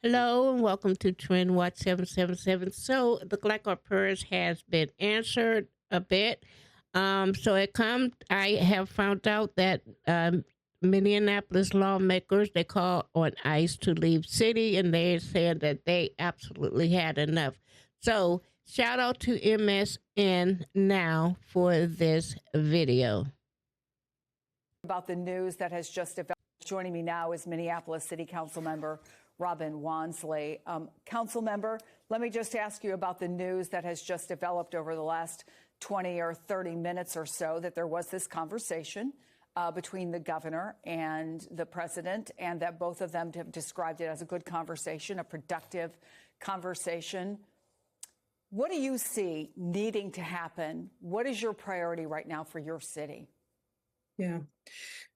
Hello and welcome to Trend Watch 777. So the like our prayers has been answered a bit. So it come I have found out that Minneapolis lawmakers they call on ICE to leave city and they said that they absolutely had enough. So shout out to MSN now for this video. About the news that has just developed. Joining me now is Minneapolis City Council member Robin Wansley. Council member, let me just ask you about the news that has just developed over the last 20 or 30 minutes or so, that there was this conversation between the governor and the president, and that both of them have described it as a good conversation, a productive conversation. What do you see needing to happen? What is your priority right now for your city? Yeah.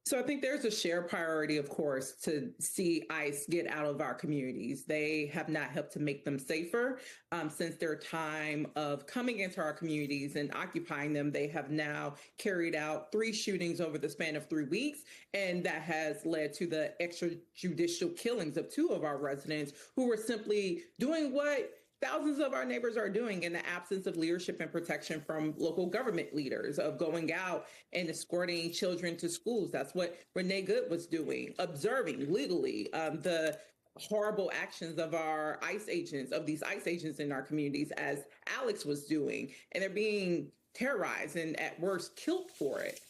So I think there's a shared priority, of course, to see ICE get out of our communities. They have not helped to make them safer since their time of coming into our communities and occupying them. They have now carried out 3 shootings over the span of 3 weeks, and that has led to the extrajudicial killings of 2 of our residents who were simply doing what thousands of our neighbors are doing in the absence of leadership and protection from local government leaders, of going out and escorting children to schools. That's what Renee Good was doing, observing legally the horrible actions of our ICE agents, of these ICE agents in our communities, as Alex was doing. And they're being terrorized and at worst killed for it.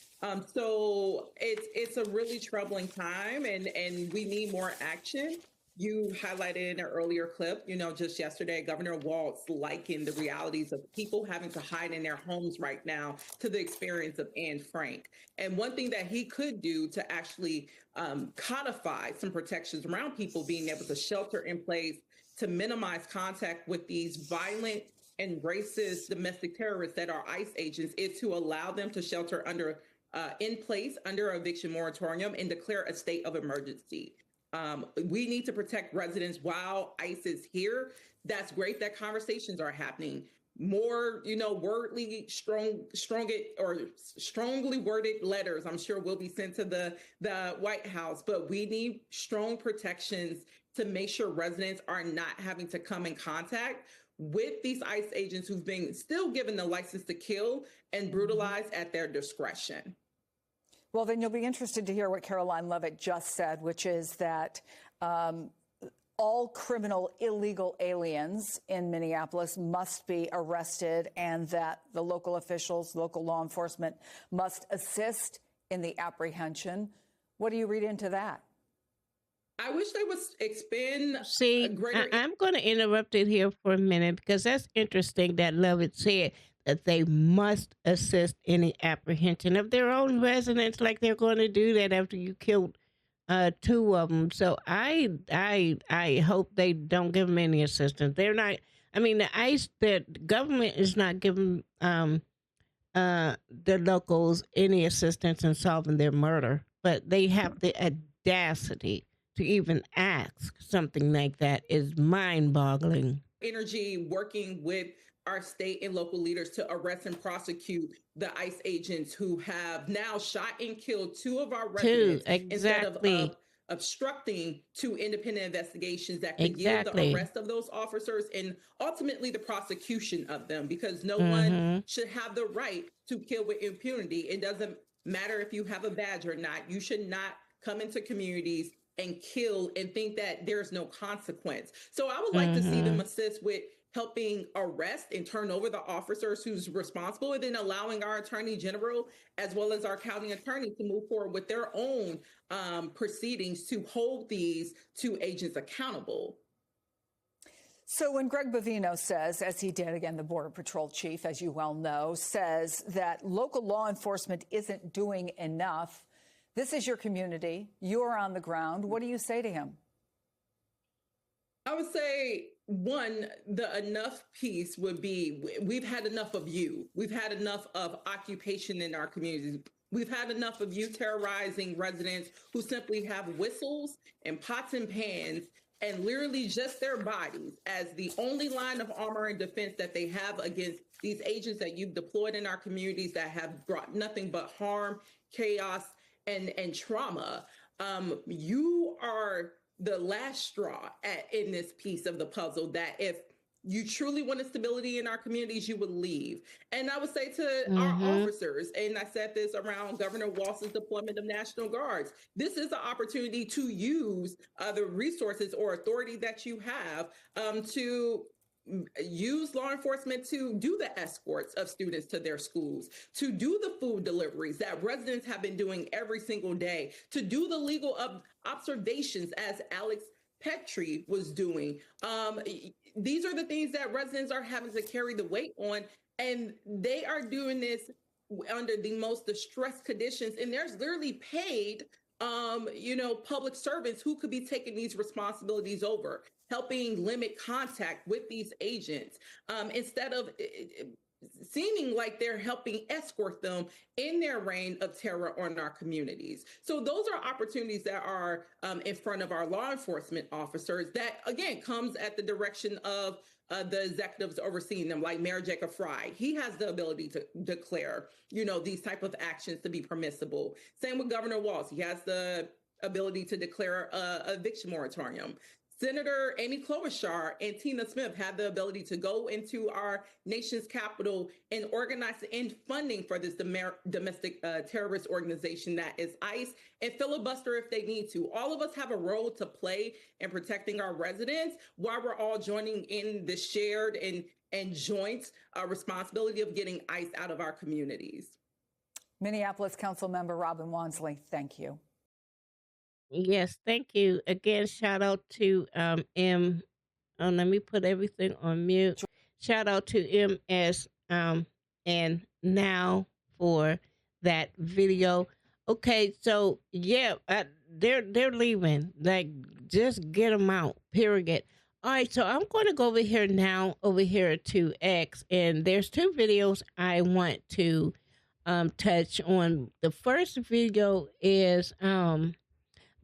So it's a really troubling time, and we need more action. You highlighted in an earlier clip, just yesterday, Governor Walz likened the realities of people having to hide in their homes right now to the experience of Anne Frank. And one thing that he could do to actually codify some protections around people being able to shelter in place, to minimize contact with these violent and racist domestic terrorists that are ICE agents, is to allow them to shelter in place under an eviction moratorium and declare a state of emergency. We need to protect residents while ICE is here. That's great that conversations are happening. More, strongly worded letters, I'm sure, will be sent to the White House. But we need strong protections to make sure residents are not having to come in contact with these ICE agents who've been still given the license to kill and brutalize at their discretion. Well, then you'll be interested to hear what Caroline Levitt just said, which is that all criminal illegal aliens in Minneapolis must be arrested, and that the local officials, local law enforcement, must assist in the apprehension. What do you read into that? I wish they would expend See, I'm going to interrupt it here for a minute because that's interesting that Lovett said that they must assist any apprehension of their own residents, like they're going to do that after you killed 2 of them. So I hope they don't give them any assistance. They're not. I mean, the government is not giving the locals any assistance in solving their murder, but they have the audacity to even ask something like that is mind-boggling. Energy working with our state and local leaders to arrest and prosecute the ICE agents who have now shot and killed 2 of our residents, exactly. instead of obstructing 2 independent investigations that could yield the arrest of those officers and ultimately the prosecution of them, because no one should have the right to kill with impunity. It doesn't matter if you have a badge or not. You should not come into communities and kill and think that there's no consequence. So I would like to see them assist with helping arrest and turn over the officers who's responsible, and then allowing our attorney general as well as our county attorney to move forward with their own proceedings to hold these 2 agents accountable. So when Greg Bovino says, as he did, again, the Border Patrol chief, as you well know, says that local law enforcement isn't doing enough, this is your community. You're on the ground. What do you say to him? I would say, one, the enough piece would be, we've had enough of you. We've had enough of occupation in our communities. We've had enough of you terrorizing residents who simply have whistles and pots and pans and literally just their bodies as the only line of armor and defense that they have against these agents that you've deployed in our communities that have brought nothing but harm, chaos, and trauma. You are the last straw in this piece of the puzzle, that if you truly wanted stability in our communities, you would leave. And I would say to our Mm-hmm. officers, and I said this around Governor Walz's deployment of National Guards, this is an opportunity to use the resources or authority that you have to use law enforcement to do the escorts of students to their schools, to do the food deliveries that residents have been doing every single day, to do the legal observations as Alex Petrie was doing. These are the things that residents are having to carry the weight on, and they are doing this under the most distressed conditions, and there's literally paid public servants who could be taking these responsibilities over, helping limit contact with these agents, instead of seeming like they're helping escort them in their reign of terror on our communities. So those are opportunities that are in front of our law enforcement officers that, again, comes at the direction of the executives overseeing them, like Mayor Jacob Fry. He has the ability to declare, these type of actions to be permissible. Same with Governor Walz. He has the ability to declare a eviction moratorium. Senator Amy Klobuchar and Tina Smith had the ability to go into our nation's capital and organize the end funding for this domestic terrorist organization that is ICE, and filibuster if they need to. All of us have a role to play in protecting our residents while we're all joining in the shared and joint responsibility of getting ICE out of our communities. Minneapolis Council Member Robin Wansley, thank you. Yes, thank you. Again, shout out to M. Oh, let me put everything on mute. Shout out to MS and Now for that video. Okay, so yeah, they're leaving. Like, just get them out. Period. All right, so I'm going to go over here now, over here to X, and there's two videos I want to touch on. The first video is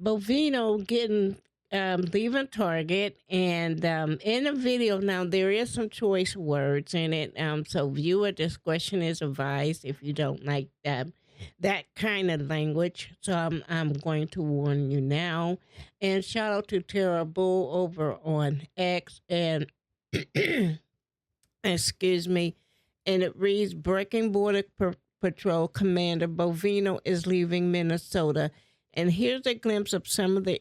Bovino getting leaving Target, and in the video now there is some choice words in it. So viewer discretion is advised if you don't like that kind of language. So I'm going to warn you now. And shout out to Tara Bull over on X, and excuse me, and it reads: Breaking Border Patrol Commander Bovino is leaving Minnesota. And here's a glimpse of some of the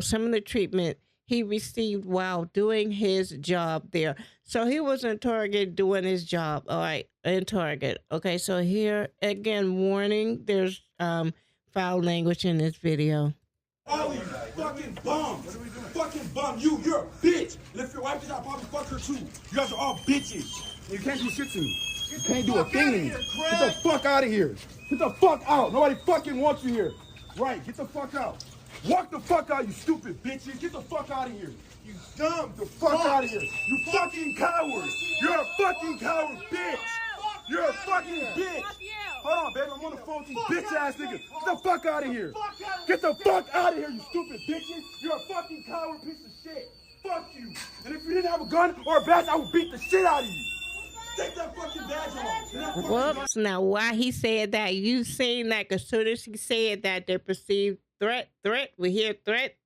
some of the treatment he received while doing his job there. So he was in Target doing his job. All right, in Target. Okay, so here again, warning: there's foul language in this video. All you fucking bums. Fucking bum. You're a bitch. And if your wife did, I'll probably fuck her too. You guys are all bitches. You can't do shit to me. You can't do a thing to me. Get the fuck out of here. Get the fuck out. Nobody fucking wants you here. Right, get the fuck out. Walk the fuck out, you stupid bitches. Get the fuck out of here. You dumb. Get the fuck out of here. You fucking coward. You're a fucking coward, bitch. You're a fucking bitch. Hold on, baby. I'm on the phone with these bitch ass niggas. Get the fuck out of here. Get the fuck out of here, you stupid bitches. You're a fucking coward piece of shit. Fuck you. And if you didn't have a gun or a badge, I would beat the shit out of you. Take that fucking badge off. Whoops. Now, why he said that, you seen like as soon as he said that, they perceived threat. We hear threat.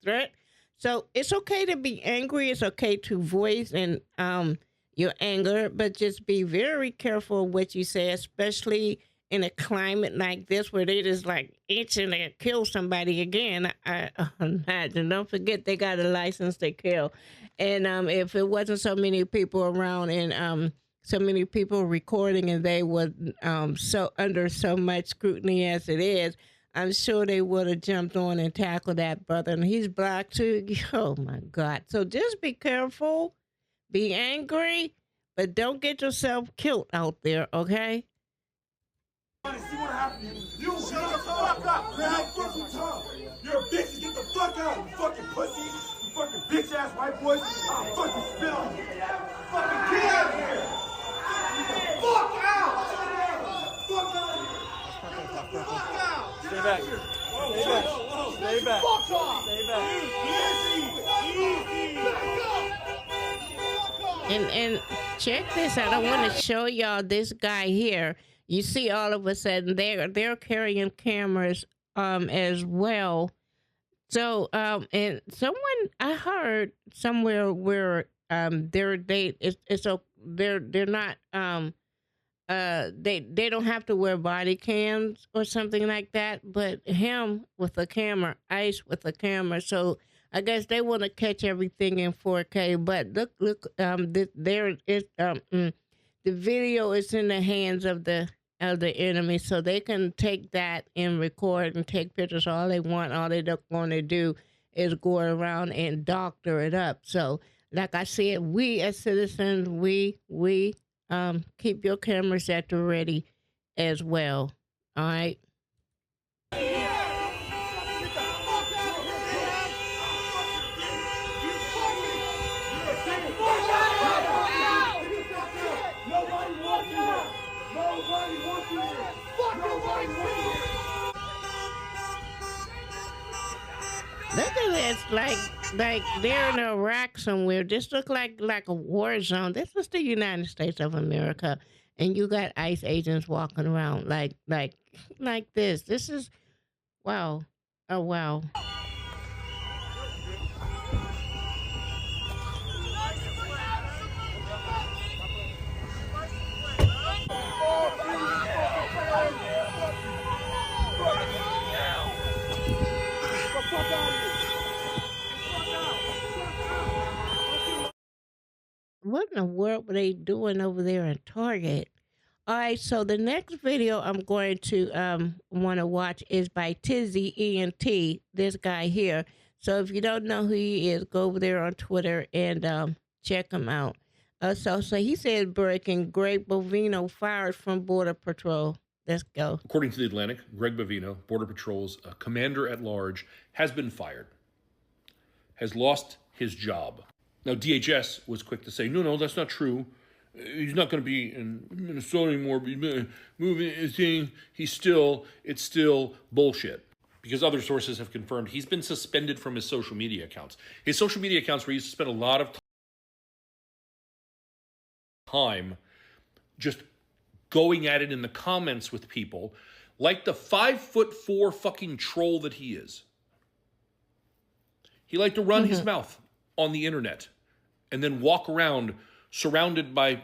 So it's okay to be angry. It's okay to voice and your anger, but just be very careful what you say, especially in a climate like this where they just like itching to kill somebody again. I imagine. Don't forget they got a license to kill. And if it wasn't so many people around and so many people recording and they were so under so much scrutiny as it is, I'm sure they would have jumped on and tackled that brother. And he's black too. Oh my God. So just be careful, be angry, but don't get yourself killed out there, okay? See what happened. You shut the fuck up. Grab fucking tongue. You're a bitch. Get the fuck out, you fucking pussy. You fucking bitch ass white boys. I'll fucking spit on you. Fucking get out of here. Get the fuck out. Fuck out. Fuck out. Stay back. Stay back. Stay back. Fuck off. Stay back. Easy. And check this out. I want to show y'all this guy here. You see, all of a sudden they're carrying cameras as well So, and someone I heard somewhere where their date is so they're not they don't have to wear body cams or something like that, but him with a camera, Ice with a camera. So I guess they want to catch everything in 4K. But look, there is the video is in the hands of the enemy, so they can take that and record and take pictures all they want. All they're going to do is go around and doctor it up. So, like I said, we as citizens, we keep your cameras at the ready as well. All right. Nobody wants you here. Nobody wants you here. Nobody wants you here. Look at this, like they're in Iraq somewhere. This look like a war zone. This is the United States of America, and you got ICE agents walking around like this. This is wow. Oh wow. What in the world were they doing over there in Target? All right, so the next video I'm going to want to watch is by Tizzy ENT, this guy here. So if you don't know who he is, go over there on Twitter and check him out. So he said breaking Greg Bovino fired from Border Patrol. Let's go. According to The Atlantic, Greg Bovino, Border Patrol's commander at large, has been fired, has lost his job. Now, DHS was quick to say, no, that's not true. He's not going to be in Minnesota anymore. Moving, it's still bullshit. Because other sources have confirmed he's been suspended from his social media accounts. His social media accounts where he used to spend a lot of time just going at it in the comments with people, like the 5'4" fucking troll that he is. He liked to run his mouth on the internet and then walk around surrounded by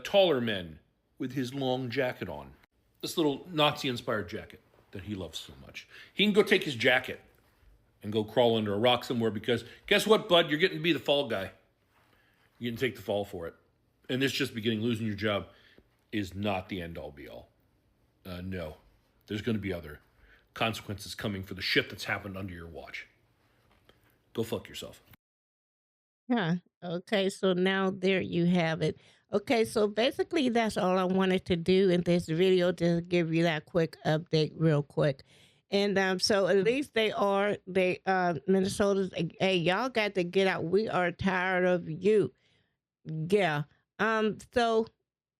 taller men with his long jacket on. This little Nazi-inspired jacket that he loves so much. He can go take his jacket and go crawl under a rock somewhere because guess what, bud? You're getting to be the fall guy. You can take the fall for it. And this just beginning, losing your job is not the end-all be-all. No. There's going to be other consequences coming for the shit that's happened under your watch. Go fuck yourself. Huh. Okay, so now there you have it. Okay, so basically that's all I wanted to do in this video, just give you that quick update real quick. And so at least Minnesota's, hey, y'all got to get out. We are tired of you. Yeah. So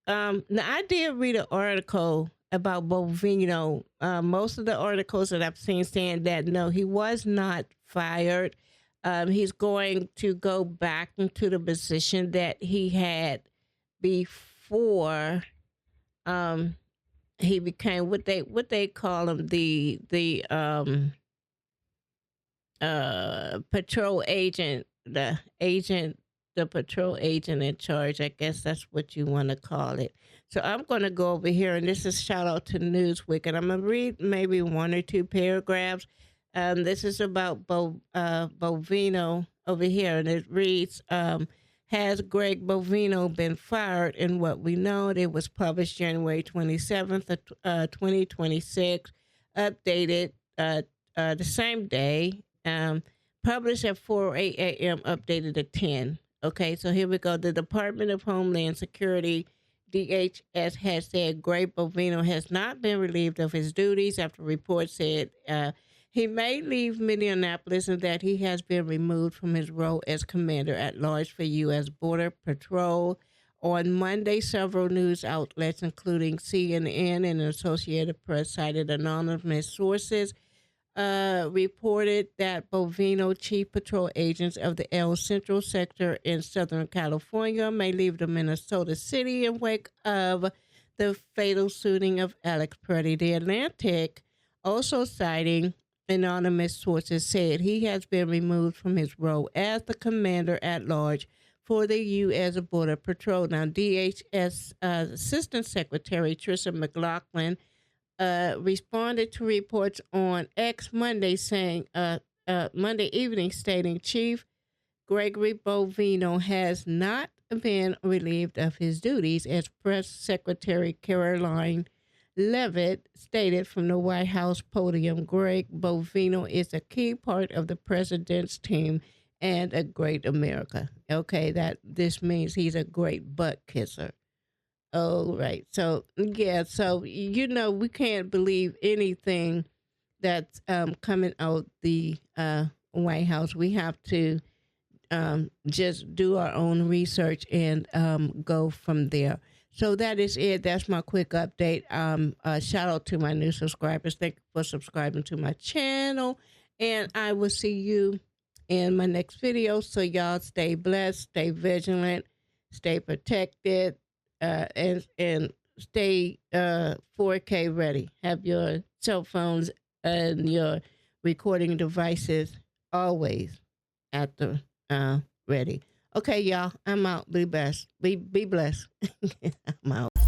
now I did read an article about Bovino. Most of the articles that I've seen saying that no, he was not fired. He's going to go back into the position that he had before he became what they call him, the patrol agent, the patrol agent in charge. I guess that's what you want to call it. So I'm going to go over here, and this is shout out to Newsweek, and I'm going to read maybe one or two paragraphs. This is about Bovino over here, and it reads, has Greg Bovino been fired? And what we know, it was published January 27th, 2026, updated the same day, published at 4:08 a.m., updated at 10. Okay, so here we go. The Department of Homeland Security, DHS, has said Greg Bovino has not been relieved of his duties after reports said he may leave Minneapolis and that he has been removed from his role as commander at large for U.S. Border Patrol. On Monday, several news outlets, including CNN and Associated Press, cited anonymous sources, reported that Bovino chief patrol agents of the El Centro sector in Southern California may leave the Minnesota City in wake of the fatal shooting of Alex Purdy. The Atlantic also citing anonymous sources said he has been removed from his role as the commander at large for the U.S. Border Patrol. Now, DHS Assistant Secretary Tricia McLaughlin responded to reports on X Monday, saying Monday evening, stating Chief Gregory Bovino has not been relieved of his duties, as Press Secretary Caroline Levitt stated from the White House podium. Greg Bovino is a key part of the president's team and a great America. Okay, that this means he's a great butt kisser. Oh, right. So, yeah, so, we can't believe anything that's coming out the White House. We have to just do our own research and go from there. So that is it. That's my quick update. Shout out to my new subscribers. Thank you for subscribing to my channel. And I will see you in my next video. So y'all stay blessed, stay vigilant, stay protected, and stay 4K ready. Have your cell phones and your recording devices always at the ready. Okay, y'all, I'm out. Be blessed. Be blessed. I'm out.